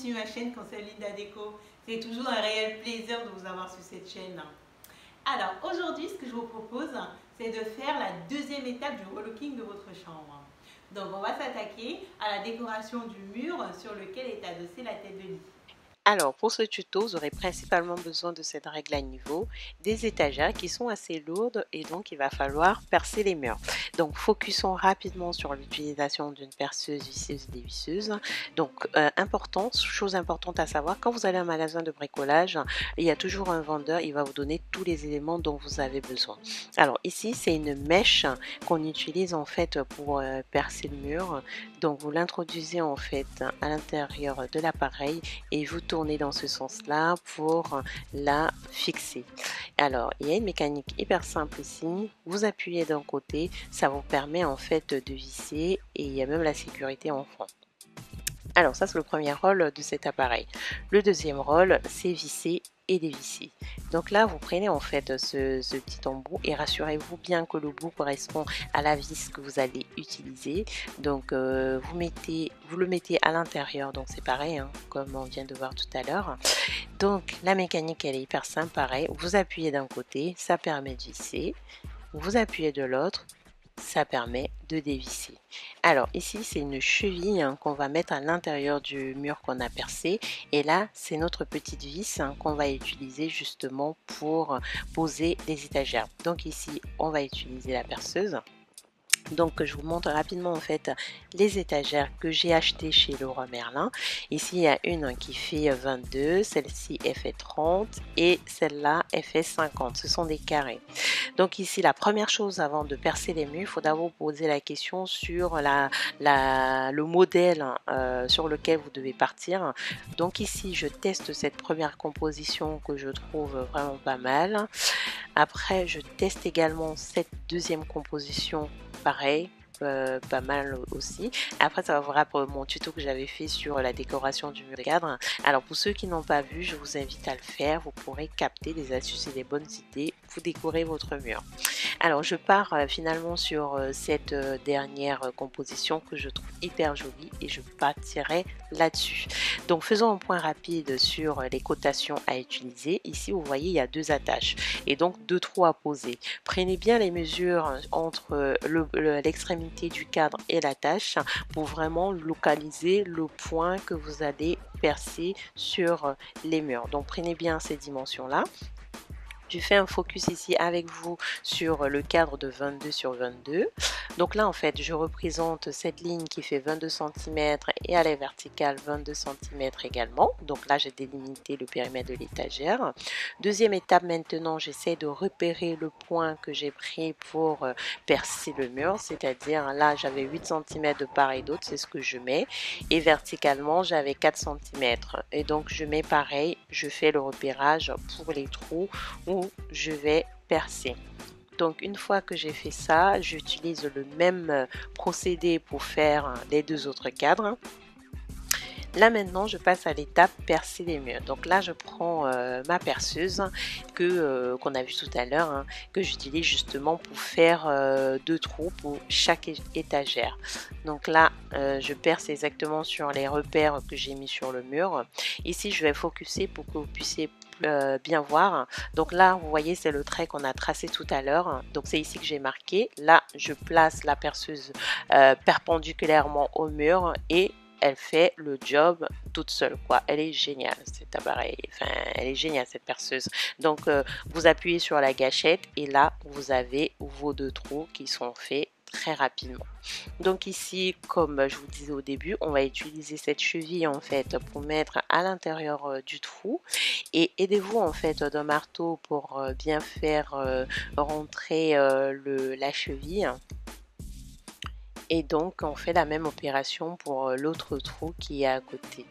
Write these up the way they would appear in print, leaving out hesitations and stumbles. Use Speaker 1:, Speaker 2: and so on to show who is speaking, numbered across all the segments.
Speaker 1: sur ma chaîne conseil Linda Déco. C'est toujours un réel plaisir de vous avoir sur cette chaîne. Alors aujourd'hui, ce que je vous propose, c'est de faire la deuxième étape du relooking de votre chambre. Donc on va s'attaquer à la décoration du mur sur lequel est adossée la tête de lit.
Speaker 2: Alors, pour ce tuto, vous aurez principalement besoin de cette règle à niveau, des étagères qui sont assez lourdes et donc il va falloir percer les murs. Donc, focusons rapidement sur l'utilisation d'une perceuse, visseuse, dévisseuse. Donc, chose importante à savoir, quand vous allez à un magasin de bricolage, il y a toujours un vendeur, il va vous donner tous les éléments dont vous avez besoin. Alors, ici, c'est une mèche qu'on utilise en fait pour percer le mur. Donc, vous l'introduisez en fait à l'intérieur de l'appareil et vous tournez dans ce sens-là pour la fixer. Alors, il y a une mécanique hyper simple ici. Vous appuyez d'un côté, ça vous permet en fait de visser et il y a même la sécurité en fond. Alors ça, c'est le premier rôle de cet appareil. Le deuxième rôle, c'est visser et dévisser. Donc là, vous prenez en fait ce petit embout et rassurez-vous bien que le bout correspond à la vis que vous allez utiliser. Donc vous le mettez à l'intérieur, donc c'est pareil, hein, comme on vient de voir tout à l'heure. Donc la mécanique, elle est hyper simple, pareil. Vous appuyez d'un côté, ça permet de visser. Vous appuyez de l'autre, ça permet de dévisser. Alors ici c'est une cheville qu'on va mettre à l'intérieur du mur qu'on a percé et là c'est notre petite vis qu'on va utiliser justement pour poser les étagères. Donc ici on va utiliser la perceuse. Donc je vous montre rapidement en fait les étagères que j'ai achetées chez Leroy Merlin. Ici il y a une qui fait 22, celle-ci elle fait 30 et celle-là elle fait 50. Ce sont des carrés. Donc ici la première chose avant de percer les murs, il faut d'abord poser la question sur le modèle sur lequel vous devez partir. Donc ici je teste cette première composition que je trouve vraiment pas mal. Après je teste également cette deuxième composition. Pareil, pas mal aussi. Après, ça va vous rappeler mon tuto que j'avais fait sur la décoration du mur de cadre. Alors, pour ceux qui n'ont pas vu, je vous invite à le faire. Vous pourrez capter des astuces et des bonnes idées pour décorer votre mur. Alors, je pars finalement sur cette dernière composition que je trouve hyper jolie et je partirai là-dessus. Donc, faisons un point rapide sur les cotations à utiliser. Ici, vous voyez, il y a deux attaches et donc deux trous à poser. Prenez bien les mesures entre l'extrémité du cadre et l'attache pour vraiment localiser le point que vous allez percer sur les murs. Donc, prenez bien ces dimensions-là. Je fais un focus ici avec vous sur le cadre de 22 sur 22. Donc là, en fait, je représente cette ligne qui fait 22 cm et à la verticale 22 cm également. Donc là, j'ai délimité le périmètre de l'étagère. Deuxième étape maintenant, j'essaie de repérer le point que j'ai pris pour percer le mur. C'est-à-dire là, j'avais 8 cm de part et d'autre, c'est ce que je mets. Et verticalement, j'avais 4 cm. Et donc, je mets pareil, je fais le repérage pour les trous où je vais percer. Donc une fois que j'ai fait ça, j'utilise le même procédé pour faire les deux autres cadres. Là maintenant, je passe à l'étape percer les murs. Donc là, je prends ma perceuse qu'on a vu tout à l'heure, hein, que j'utilise justement pour faire deux trous pour chaque étagère. Donc là, je perce exactement sur les repères que j'ai mis sur le mur. Ici, je vais focuser pour que vous puissiez bien voir. Donc là, vous voyez, c'est le trait qu'on a tracé tout à l'heure. Donc c'est ici que j'ai marqué. Là, je place la perceuse perpendiculairement au mur et elle fait le job toute seule, quoi. Elle est géniale, cet appareil. Enfin, elle est géniale, cette perceuse. Donc, vous appuyez sur la gâchette et là, vous avez vos deux trous qui sont faits très rapidement. Donc ici, comme je vous disais au début, on va utiliser cette cheville en fait pour mettre à l'intérieur du trou et aidez-vous en fait d'un marteau pour bien faire rentrer la cheville. Et donc on fait la même opération pour l'autre trou qui est à côté.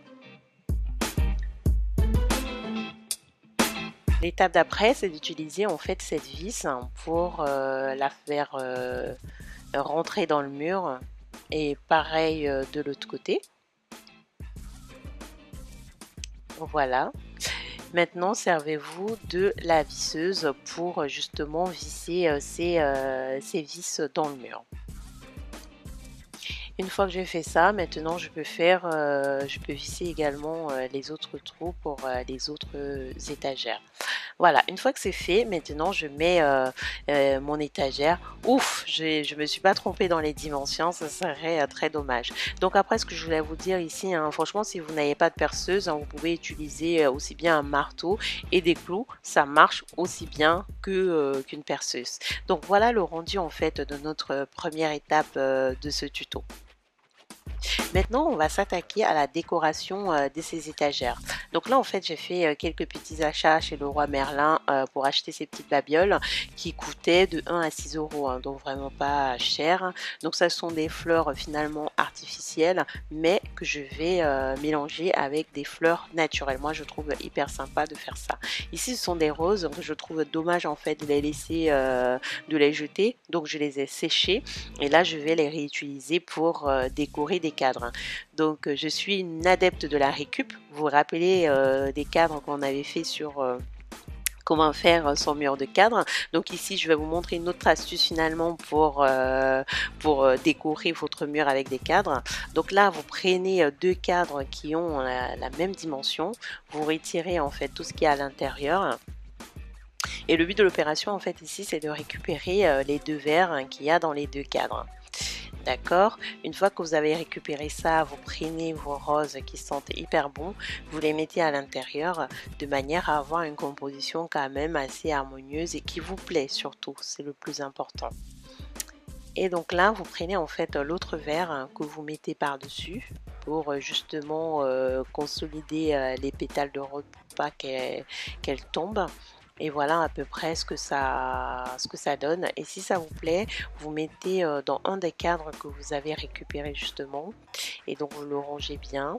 Speaker 2: L'étape d'après, c'est d'utiliser en fait cette vis pour la faire rentrer dans le mur et pareil de l'autre côté. Voilà. Maintenant, servez-vous de la visseuse pour justement visser ces vis dans le mur. Une fois que j'ai fait ça, maintenant je peux visser également les autres trous pour les autres étagères. Voilà, une fois que c'est fait, maintenant je mets mon étagère. Ouf, je me suis pas trompée dans les dimensions, ça serait très dommage. Donc après, ce que je voulais vous dire ici, hein, franchement, si vous n'avez pas de perceuse, hein, vous pouvez utiliser aussi bien un marteau et des clous, ça marche aussi bien qu'une perceuse. Donc voilà le rendu en fait de notre première étape de ce tuto. Maintenant, on va s'attaquer à la décoration de ces étagères. Donc là, en fait, j'ai fait quelques petits achats chez le roi Merlin pour acheter ces petites babioles qui coûtaient de 1 à 6 euros, hein, donc vraiment pas cher. Donc ça sont des fleurs finalement artificielles, mais que je vais mélanger avec des fleurs naturelles. Moi, je trouve hyper sympa de faire ça. Ici, ce sont des roses, donc je trouve dommage en fait de les laisser, de les jeter. Donc je les ai séchées et là, je vais les réutiliser pour décorer des cadres. Donc je suis une adepte de la récup. Vous vous rappelez des cadres qu'on avait fait sur comment faire son mur de cadre. Donc ici, je vais vous montrer une autre astuce finalement pour décorer votre mur avec des cadres. Donc là, vous prenez deux cadres qui ont la même dimension. Vous retirez en fait tout ce qui est à l'intérieur. Et le but de l'opération en fait ici, c'est de récupérer les deux verres hein, qu'il y a dans les deux cadres. D'accord. Une fois que vous avez récupéré ça, vous prenez vos roses qui sentent hyper bon, vous les mettez à l'intérieur de manière à avoir une composition quand même assez harmonieuse et qui vous plaît surtout, c'est le plus important. Et donc là, vous prenez en fait l'autre verre que vous mettez par-dessus pour justement consolider les pétales de rose pour pas qu'elles tombent. Et voilà à peu près ce que ça donne. Et si ça vous plaît, vous mettez dans un des cadres que vous avez récupéré justement. Et donc vous le rangez bien.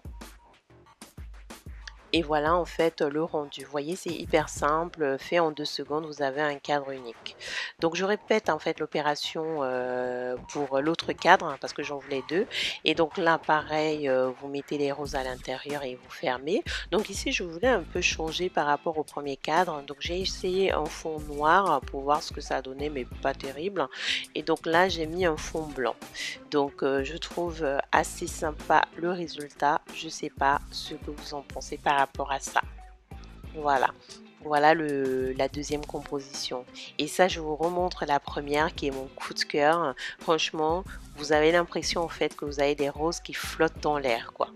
Speaker 2: Et voilà en fait le rendu. Vous voyez, c'est hyper simple, fait en 2 secondes, vous avez un cadre unique. Donc je répète en fait l'opération pour l'autre cadre hein, parce que j'en voulais deux. Et donc là pareil, vous mettez les roses à l'intérieur et vous fermez. Donc ici je voulais un peu changer par rapport au premier cadre. Donc j'ai essayé un fond noir pour voir ce que ça donnait, mais pas terrible. Et donc là j'ai mis un fond blanc. Donc je trouve assez sympa le résultat. Je sais pas ce que vous en pensez par rapport à ça. Voilà. Voilà la deuxième composition. Et ça, je vous remontre la première qui est mon coup de cœur. Franchement, vous avez l'impression en fait que vous avez des roses qui flottent dans l'air, quoi.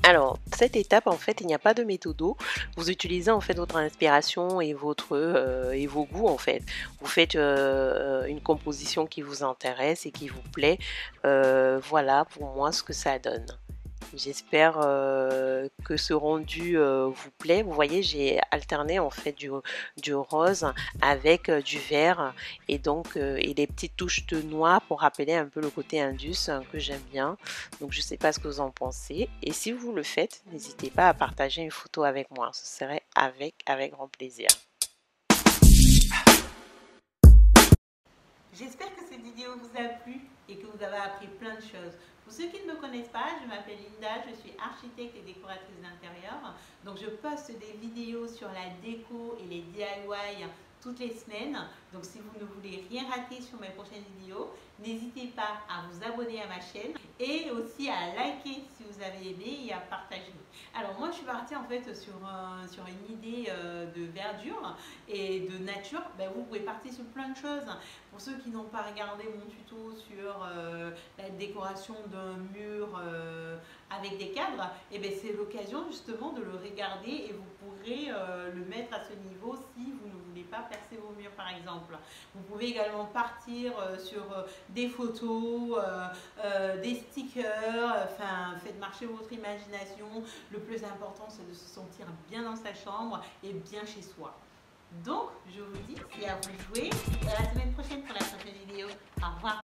Speaker 2: Alors, cette étape, en fait, il n'y a pas de méthodo. Vous utilisez en fait votre inspiration et et vos goûts en fait. Vous faites une composition qui vous intéresse et qui vous plaît. Voilà pour moi ce que ça donne. J'espère que ce rendu vous plaît. Vous voyez, j'ai alterné en fait du rose avec du vert et donc et des petites touches de noix pour rappeler un peu le côté indus hein, que j'aime bien. Donc je ne sais pas ce que vous en pensez. Et si vous le faites, n'hésitez pas à partager une photo avec moi. Ce serait avec grand plaisir.
Speaker 1: J'espère que cette vidéo vous a plu et que vous avez appris plein de choses. Pour ceux qui ne me connaissent pas, je m'appelle Linda, je suis architecte et décoratrice d'intérieur. Donc je poste des vidéos sur la déco et les DIY toutes les semaines. Donc si vous ne voulez rien rater sur mes prochaines vidéos, n'hésitez pas à vous abonner à ma chaîne et aussi à liker si vous avez aimé et à partager. Alors moi je suis partie en fait sur une idée de verdure et de nature. Ben, vous pouvez partir sur plein de choses. Pour ceux qui n'ont pas regardé mon tuto sur la décoration d'un mur avec des cadres, et ben c'est l'occasion justement de le regarder et vous pourrez le mettre à ce niveau si vous ne voulez pas percer vos murs par exemple. Vous pouvez également partir sur des photos, des stickers, enfin faites marcher votre imagination. Le plus important c'est de se sentir bien dans sa chambre et bien chez soi. Donc, je vous dis, c'est à vous de jouer et à la semaine prochaine pour la prochaine vidéo. Au revoir.